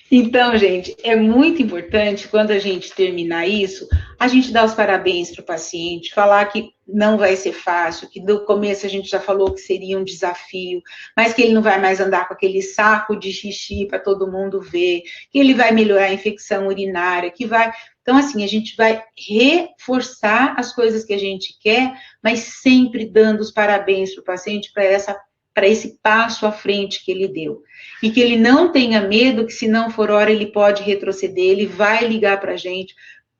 Então, gente, é muito importante, quando a gente terminar isso, a gente dar os parabéns para o paciente, falar que não vai ser fácil, que no começo a gente já falou que seria um desafio, mas que ele não vai mais andar com aquele saco de xixi para todo mundo ver, que ele vai melhorar a infecção urinária, que vai... Então, assim, a gente vai reforçar as coisas que a gente quer, mas sempre dando os parabéns para o paciente para esse passo à frente que ele deu. E que ele não tenha medo que, se não for hora, ele pode retroceder, ele vai ligar para a gente.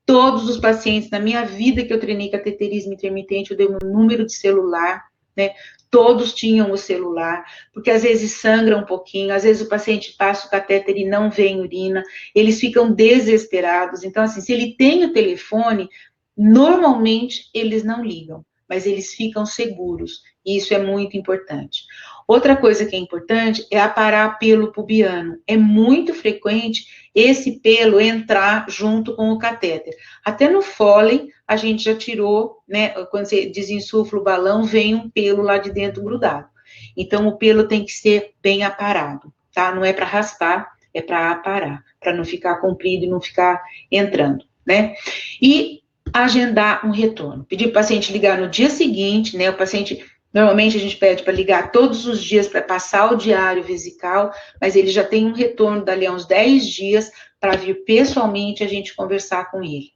Todos os pacientes, na minha vida que eu treinei cateterismo intermitente, eu dei um número de celular, né? Todos tinham o celular, porque às vezes sangra um pouquinho, às vezes o paciente passa o catéter e não vem urina, eles ficam desesperados. Então, assim, se ele tem o telefone, normalmente eles não ligam, mas eles ficam seguros, e isso é muito importante. Outra coisa que é importante é aparar pelo pubiano. É muito frequente esse pelo entrar junto com o catéter. Até no Foley, a gente já tirou, né? Quando você desinsufla o balão, vem um pelo lá de dentro grudado. Então, o pelo tem que ser bem aparado, tá? Não é para raspar, é para aparar, para não ficar comprido e não ficar entrando, né? E agendar um retorno. Pedir para o paciente ligar no dia seguinte, né? O paciente... Normalmente a gente pede para ligar todos os dias para passar o diário vesical, mas ele já tem um retorno dali a uns 10 dias para vir pessoalmente a gente conversar com ele.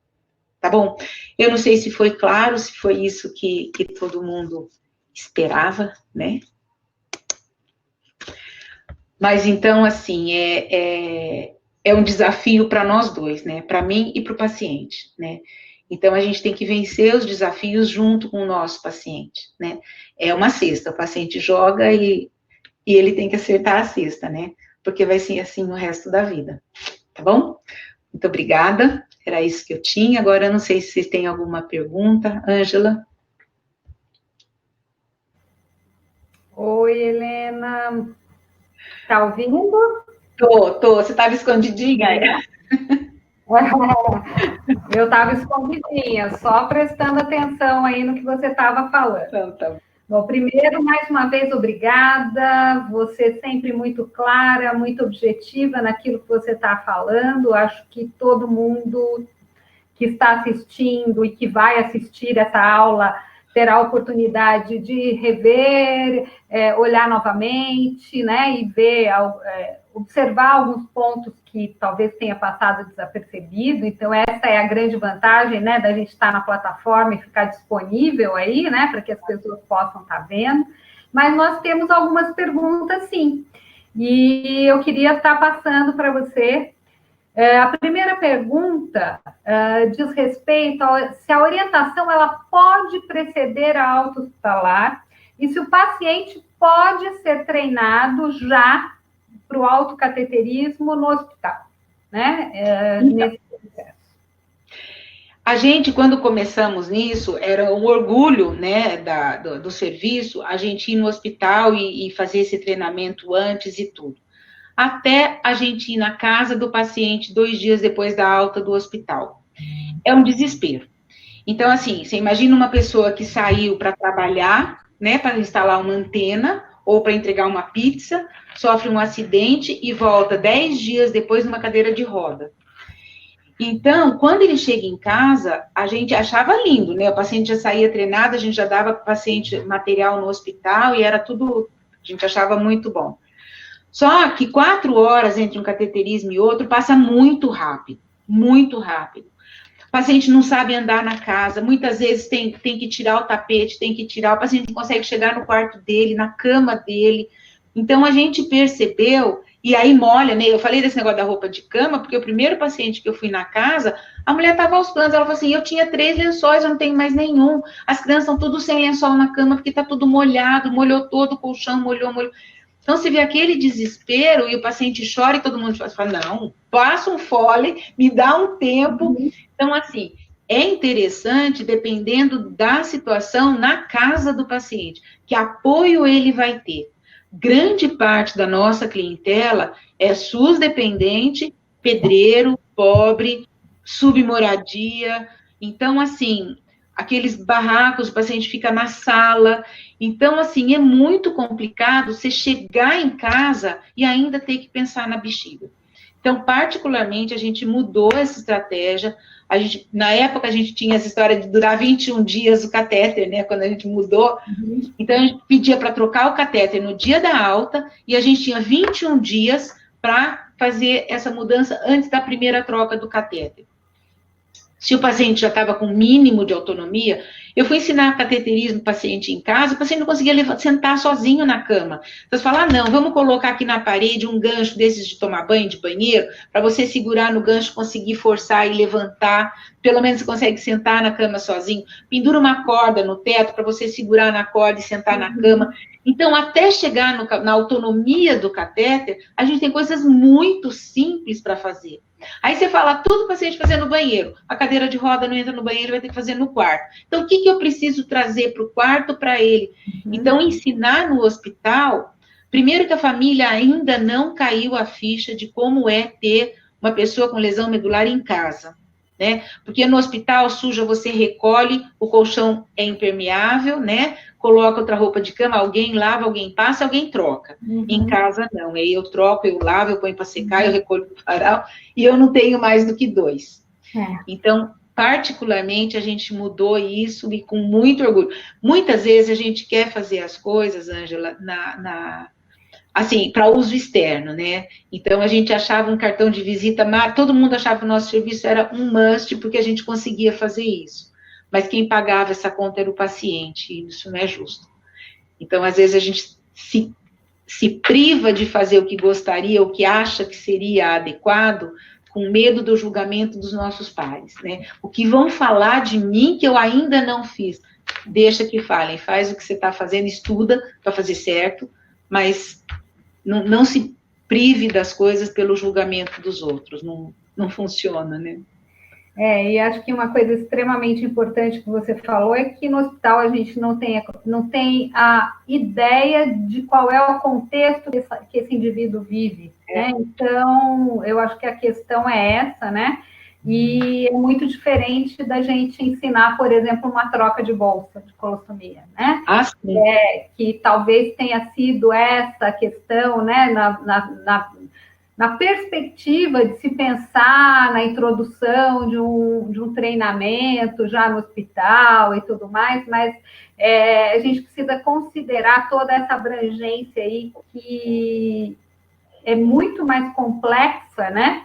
Tá bom? Eu não sei se foi claro, se foi isso que todo mundo esperava, né? Mas então, assim, é um desafio para nós dois, né? Para mim e para o paciente, né? Então, a gente tem que vencer os desafios junto com o nosso paciente, né? É uma cesta, o paciente joga e ele tem que acertar a cesta, né? Porque vai ser assim o resto da vida, tá bom? Muito obrigada, era isso que eu tinha. Agora, eu não sei se vocês têm alguma pergunta. Ângela? Oi, Helena. Tá ouvindo? Tô. Você estava escondidinha? Eu estava escondidinha, só prestando atenção aí no que você estava falando. Então, tá. Bom, primeiro, mais uma vez, obrigada. Você sempre muito clara, muito objetiva naquilo que você está falando. Acho que todo mundo que está assistindo e que vai assistir essa aula terá a oportunidade de rever, olhar novamente, né, e ver, observar alguns pontos que talvez tenha passado desapercebido. Então, essa é a grande vantagem, né, da gente estar na plataforma e ficar disponível aí, né, para que as pessoas possam estar vendo. Mas nós temos algumas perguntas, sim, e eu queria estar passando para você. A primeira pergunta diz respeito a se a orientação ela pode preceder a alta hospitalar e se o paciente pode ser treinado já para o autocateterismo no hospital, né? Nesse processo. A gente, quando começamos nisso, era um orgulho, né, do serviço, a gente ir no hospital e fazer esse treinamento antes e tudo. Até a gente ir na casa do paciente 2 dias depois da alta do hospital. É um desespero. Então, assim, você imagina uma pessoa que saiu para trabalhar, né, para instalar uma antena ou para entregar uma pizza, sofre um acidente e volta 10 dias depois numa cadeira de roda. Então, quando ele chega em casa, a gente achava lindo, né? O paciente já saía treinado, a gente já dava para o paciente material no hospital e era tudo, a gente achava muito bom. Só que 4 horas entre um cateterismo e outro passa muito rápido, muito rápido. O paciente não sabe andar na casa, muitas vezes tem que tirar o tapete, tem que tirar, o paciente não consegue chegar no quarto dele, na cama dele. Então, a gente percebeu, e aí molha, né? Eu falei desse negócio da roupa de cama, porque o primeiro paciente que eu fui na casa, a mulher estava aos planos, ela falou assim, eu tinha 3 lençóis, eu não tenho mais nenhum. As crianças estão tudo sem lençol na cama, porque está tudo molhado, molhou todo o colchão, molhou. Então, você vê aquele desespero e o paciente chora e todo mundo fala, não, passa um fole, me dá um tempo. Então, assim, é interessante, dependendo da situação, na casa do paciente, que apoio ele vai ter. Grande parte da nossa clientela é SUS dependente, pedreiro, pobre, submoradia. Então, assim, aqueles barracos, o paciente fica na sala. Então, assim, é muito complicado você chegar em casa e ainda ter que pensar na bexiga. Então, particularmente, a gente mudou essa estratégia. Na época, a gente tinha essa história de durar 21 dias o catéter, né? Quando a gente mudou. Então, a gente pedia para trocar o catéter no dia da alta e a gente tinha 21 dias para fazer essa mudança antes da primeira troca do catéter. Se o paciente já estava com mínimo de autonomia, eu fui ensinar cateterismo para o paciente em casa, o paciente não conseguia sentar sozinho na cama. Então, você fala, não, vamos colocar aqui na parede um gancho desses de tomar banho, de banheiro, para você segurar no gancho, conseguir forçar e levantar, pelo menos você consegue sentar na cama sozinho. Pendura uma corda no teto para você segurar na corda e sentar na cama. Então, até chegar na autonomia do catéter, a gente tem coisas muito simples para fazer. Aí você fala tudo para o paciente fazer no banheiro. A cadeira de roda não entra no banheiro, vai ter que fazer no quarto. Então, o que eu preciso trazer para o quarto para ele? Então, ensinar no hospital, primeiro que a família ainda não caiu a ficha de como é ter uma pessoa com lesão medular em casa, né? Porque no hospital suja, você recolhe, o colchão é impermeável, né? Coloca outra roupa de cama, alguém lava, alguém passa, alguém troca. Em casa, não. Aí eu troco, eu lavo, eu ponho para secar, eu recolho para o varal, e eu não tenho mais do que 2. Então, particularmente, a gente mudou isso e com muito orgulho. Muitas vezes a gente quer fazer as coisas, Ângela, assim, para uso externo, né? Então, a gente achava um cartão de visita, todo mundo achava que o nosso serviço era um must, porque a gente conseguia fazer isso. Mas quem pagava essa conta era o paciente, e isso não é justo. Então, às vezes, a gente se priva de fazer o que gostaria, o que acha que seria adequado, com medo do julgamento dos nossos pares, né? O que vão falar de mim que eu ainda não fiz? Deixa que falem, faz o que você está fazendo, estuda para fazer certo, mas não se prive das coisas pelo julgamento dos outros, não funciona, né? E acho que uma coisa extremamente importante que você falou é que no hospital a gente não tem a ideia de qual é o contexto que esse indivíduo vive, né? Então, eu acho que a questão é essa, né? E é muito diferente da gente ensinar, por exemplo, uma troca de bolsa de colostomia, né? Sim. Que talvez tenha sido essa questão, né, na perspectiva de se pensar na introdução de um treinamento já no hospital e tudo mais, mas a gente precisa considerar toda essa abrangência aí que é muito mais complexa, né?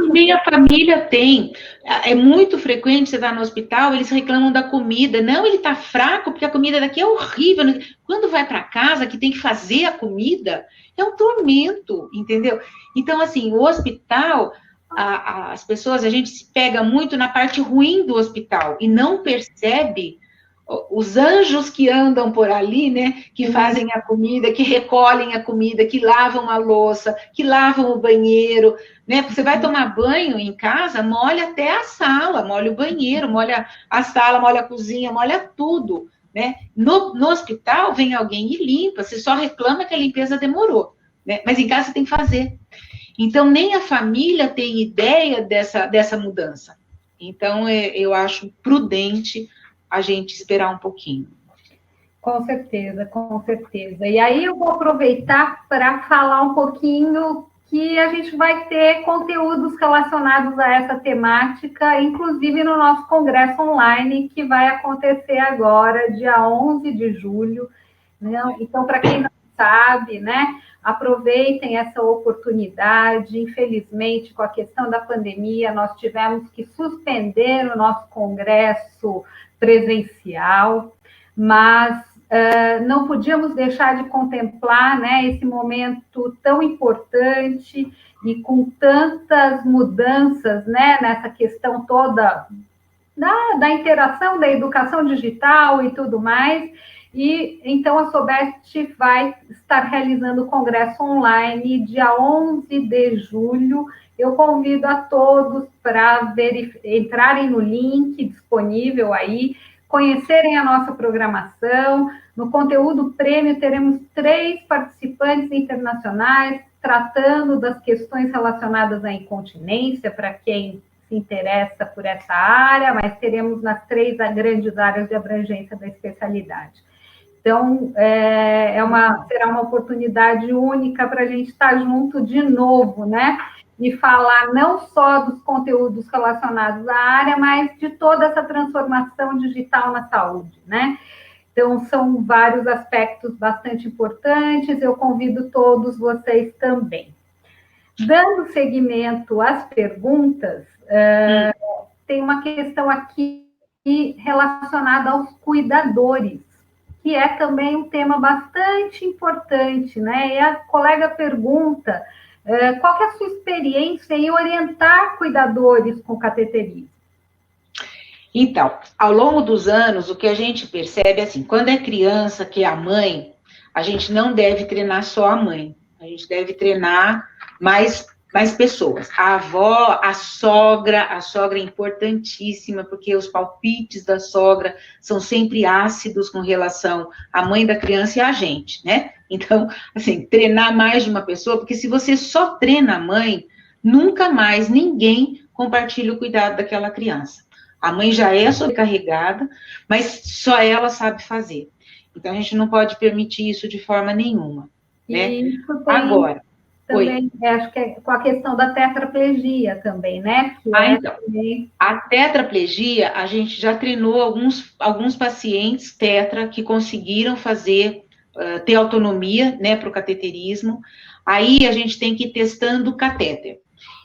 Minha família tem. É muito frequente você estar no hospital, eles reclamam da comida. Não, ele está fraco porque a comida daqui é horrível. Quando vai para casa, que tem que fazer a comida, é um tormento, entendeu? Então, assim, o hospital, as pessoas, a gente se pega muito na parte ruim do hospital e não percebe os anjos que andam por ali, né, que fazem a comida, que recolhem a comida, que lavam a louça, que lavam o banheiro, né? Você vai tomar banho em casa, molha até a sala, molha o banheiro, molha a sala, molha a cozinha, molha tudo, né? No hospital vem alguém e limpa, você só reclama que a limpeza demorou, né? Mas em casa você tem que fazer. Então, nem a família tem ideia dessa mudança. Então, eu acho prudente a gente esperar um pouquinho. Com certeza, com certeza. E aí eu vou aproveitar para falar um pouquinho que a gente vai ter conteúdos relacionados a essa temática, inclusive no nosso congresso online, que vai acontecer agora, dia 11 de julho. Né? Então, para quem não sabe, né, aproveitem essa oportunidade. Infelizmente, com a questão da pandemia, nós tivemos que suspender o nosso congresso presencial, mas não podíamos deixar de contemplar, né, esse momento tão importante e com tantas mudanças, né, nessa questão toda da interação, da educação digital e tudo mais. E então a Sobest vai estar realizando o congresso online dia 11 de julho. Eu convido a todos para entrarem no link disponível aí, conhecerem a nossa programação. No conteúdo prêmio, teremos 3 participantes internacionais tratando das questões relacionadas à incontinência, para quem se interessa por essa área, mas teremos nas 3 grandes áreas de abrangência da especialidade. Então, será uma oportunidade única para a gente estar junto de novo, né? E falar não só dos conteúdos relacionados à área, mas de toda essa transformação digital na saúde, né? Então, são vários aspectos bastante importantes, eu convido todos vocês também. Dando seguimento às perguntas, tem uma questão aqui relacionada aos cuidadores, que é também um tema bastante importante, né? E a colega pergunta qual que é a sua experiência em orientar cuidadores com cateterismo? Então, ao longo dos anos, o que a gente percebe é assim, quando é criança, que é a mãe, a gente não deve treinar só a mãe, a gente deve treinar mais pessoas. A avó, a sogra é importantíssima, porque os palpites da sogra são sempre ácidos com relação à mãe da criança e a gente, né? Então, assim, treinar mais de uma pessoa, porque se você só treina a mãe, nunca mais ninguém compartilha o cuidado daquela criança. A mãe já é sobrecarregada, mas só ela sabe fazer. Então, a gente não pode permitir isso de forma nenhuma, né? Agora, também, acho que é com a questão da tetraplegia também, né? Então, a tetraplegia, a gente já treinou alguns pacientes tetra que conseguiram ter autonomia, né, para o cateterismo. Aí a gente tem que ir testando o catéter.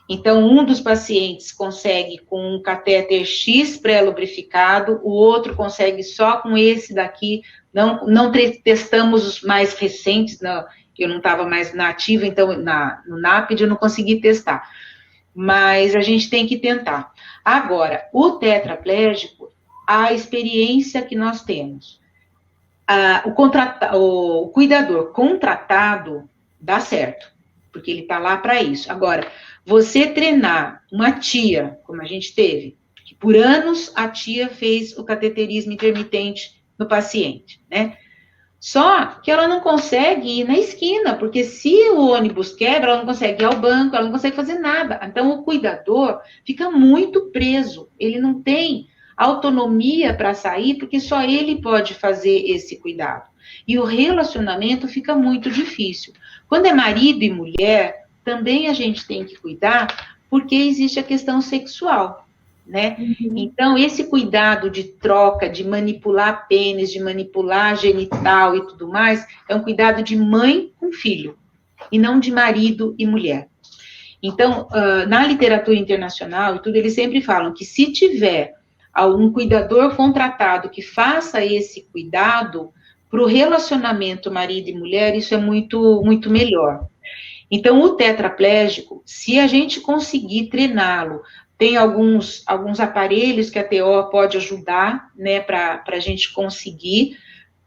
Então, um dos pacientes consegue com um catéter X pré-lubrificado, o outro consegue só com esse daqui. Não testamos os mais recentes, eu não estava mais na ativa, então no NAPID eu não consegui testar. Mas a gente tem que tentar. Agora, o tetraplégico, a experiência que nós temos, o cuidador contratado dá certo, porque ele está lá para isso. Agora, você treinar uma tia, como a gente teve, que por anos a tia fez o cateterismo intermitente no paciente, né? Só que ela não consegue ir na esquina, porque se o ônibus quebra, ela não consegue ir ao banco, ela não consegue fazer nada. Então, o cuidador fica muito preso, ele não tem autonomia para sair, porque só ele pode fazer esse cuidado. E o relacionamento fica muito difícil. Quando é marido e mulher, também a gente tem que cuidar, porque existe a questão sexual, né? Então, esse cuidado de troca, de manipular pênis, de manipular genital e tudo mais, é um cuidado de mãe com filho, e não de marido e mulher. Então, na literatura internacional e tudo, eles sempre falam que se tiver um cuidador contratado que faça esse cuidado, para o relacionamento marido e mulher, isso é muito, muito melhor. Então, o tetraplégico, se a gente conseguir treiná-lo, tem alguns aparelhos que a TO pode ajudar, né, para a gente conseguir.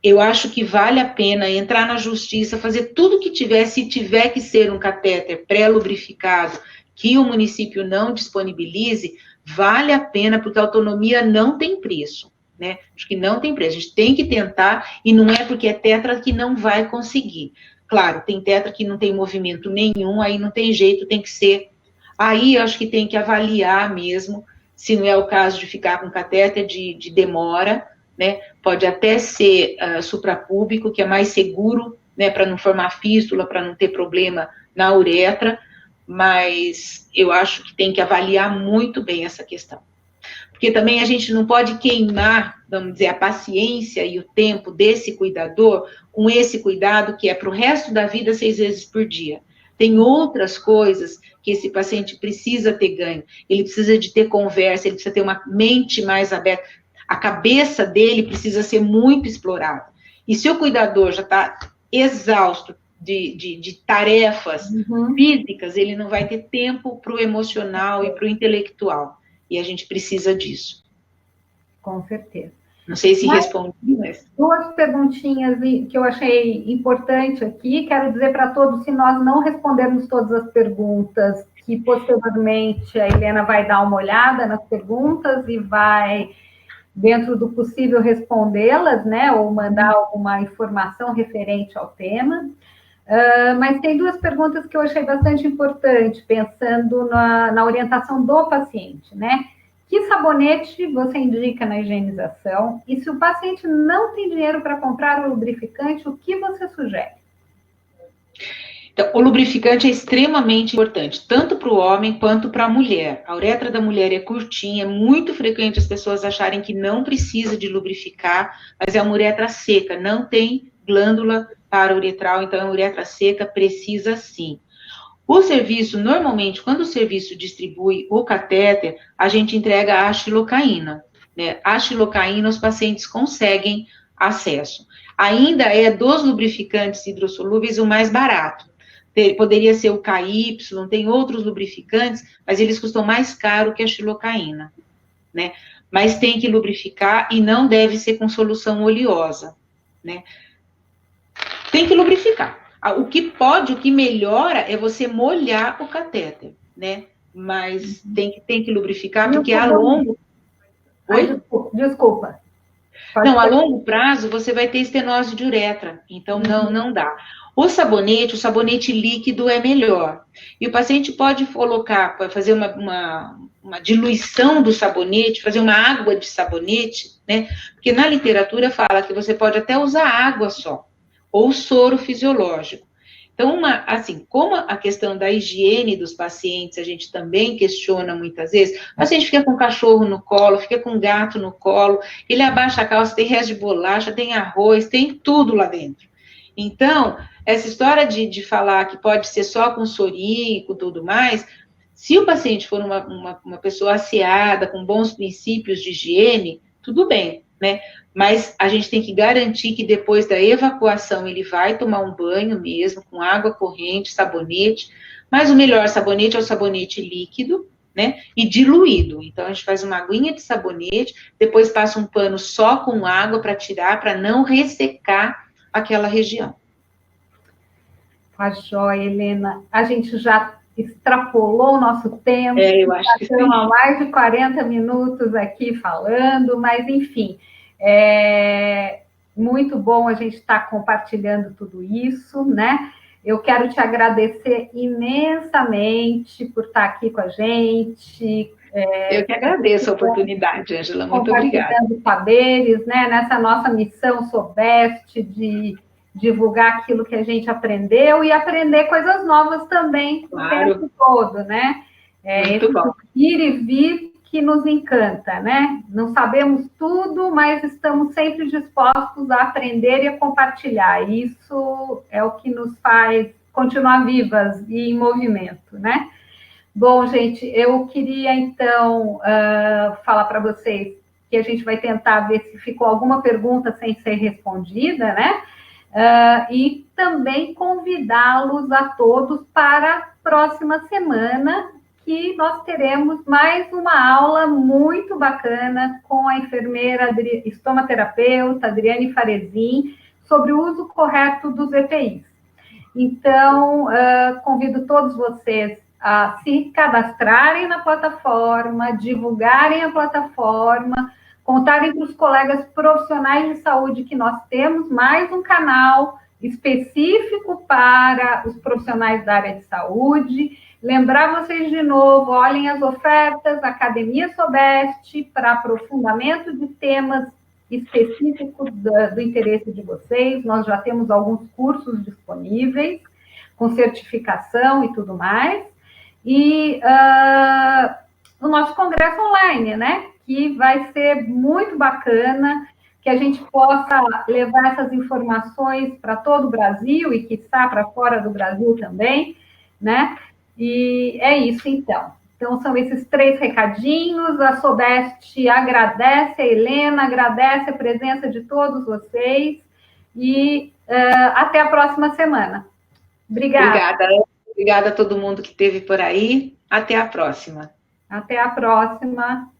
Eu acho que vale a pena entrar na justiça, fazer tudo que tiver, se tiver que ser um catéter pré-lubrificado, que o município não disponibilize, vale a pena, porque a autonomia não tem preço, né? Acho que não tem preço, a gente tem que tentar, e não é porque é tetra que não vai conseguir. Claro, tem tetra que não tem movimento nenhum, aí não tem jeito, tem que ser. Aí eu acho que tem que avaliar mesmo, se não é o caso de ficar com catéter de demora, né? Pode até ser suprapúbico, que é mais seguro, né? Para não formar fístula, para não ter problema na uretra, mas eu acho que tem que avaliar muito bem essa questão. Porque também a gente não pode queimar, vamos dizer, a paciência e o tempo desse cuidador com esse cuidado que é para o resto da vida 6 vezes por dia. Tem outras coisas que esse paciente precisa ter ganho. Ele precisa de ter conversa, ele precisa ter uma mente mais aberta. A cabeça dele precisa ser muito explorada. E se o cuidador já está exausto de tarefas físicas, ele não vai ter tempo para o emocional e para o intelectual. E a gente precisa disso. Com certeza. Não sei se respondi, mas... Duas perguntinhas que eu achei importante aqui. Quero dizer para todos, se nós não respondermos todas as perguntas, que posteriormente a Helena vai dar uma olhada nas perguntas e vai, dentro do possível, respondê-las, né? Ou mandar alguma informação referente ao tema. Mas tem duas perguntas que eu achei bastante importante, pensando na orientação do paciente, né? Que sabonete você indica na higienização? E se o paciente não tem dinheiro para comprar o lubrificante, o que você sugere? Então, o lubrificante é extremamente importante, tanto para o homem quanto para a mulher. A uretra da mulher é curtinha, é muito frequente as pessoas acharem que não precisa de lubrificar, mas é uma uretra seca, não tem glândula para uretral, então a uretra seca precisa sim. O serviço, normalmente, quando o serviço distribui o catéter, a gente entrega a xilocaína, né? A xilocaína os pacientes conseguem acesso. Ainda é dos lubrificantes hidrossolúveis o mais barato. Poderia ser o KY, tem outros lubrificantes, mas eles custam mais caro que a xilocaína, né? Mas tem que lubrificar e não deve ser com solução oleosa, né? Tem que lubrificar. O que melhora é você molhar o catéter, né? Mas tem que lubrificar, porque a longo... Oi? Desculpa. Não, a longo prazo você vai ter estenose de uretra, então não dá. O sabonete líquido é melhor. E o paciente pode colocar, pode fazer uma diluição do sabonete, fazer uma água de sabonete, né? Porque na literatura fala que você pode até usar água só, ou soro fisiológico. Então, assim, como a questão da higiene dos pacientes, a gente também questiona muitas vezes, o paciente fica com o cachorro no colo, fica com o gato no colo, ele abaixa a calça, tem resto de bolacha, tem arroz, tem tudo lá dentro. Então, essa história de falar que pode ser só com sorinho, com tudo mais, se o paciente for uma pessoa asseada, com bons princípios de higiene, tudo bem, né? Mas a gente tem que garantir que depois da evacuação ele vai tomar um banho mesmo, com água corrente, sabonete, mas o melhor sabonete é o sabonete líquido, né, e diluído. Então, a gente faz uma aguinha de sabonete, depois passa um pano só com água para tirar, para não ressecar aquela região. Tá joia, Helena. A gente já extrapolou o nosso tempo, eu acho que estamos há mais de 40 minutos aqui falando, mas enfim, muito bom a gente estar compartilhando tudo isso, né? Eu quero te agradecer imensamente por estar aqui com a gente. Eu que agradeço a oportunidade, Ângela, muito obrigada. Compartilhando saberes, né? Nessa nossa missão SOBEST de divulgar aquilo que a gente aprendeu e aprender coisas novas também o tempo todo, né? Muito bom. Ir e vir que nos encanta, né? Não sabemos tudo, mas estamos sempre dispostos a aprender e a compartilhar. Isso é o que nos faz continuar vivas e em movimento, né? Bom, gente, eu queria, então, falar para vocês que a gente vai tentar ver se ficou alguma pergunta sem ser respondida, né? E também convidá-los a todos para a próxima semana, que nós teremos mais uma aula muito bacana com a enfermeira estomaterapeuta Adriane Farezin sobre o uso correto dos EPIs. Então, convido todos vocês a se cadastrarem na plataforma, divulgarem a plataforma, contarem para os colegas profissionais de saúde que nós temos mais um canal específico para os profissionais da área de saúde. Lembrar vocês de novo, olhem as ofertas, Academia SOBEST, para aprofundamento de temas específicos do interesse de vocês. Nós já temos alguns cursos disponíveis, com certificação e tudo mais. E o nosso congresso online, né? Que vai ser muito bacana, que a gente possa levar essas informações para todo o Brasil e, quiçá, para fora do Brasil também, né? E é isso, então. Então, são esses 3 recadinhos. A SOBEST agradece a Helena, agradece a presença de todos vocês e até a próxima semana. Obrigada. Obrigada a todo mundo que esteve por aí. Até a próxima. Até a próxima.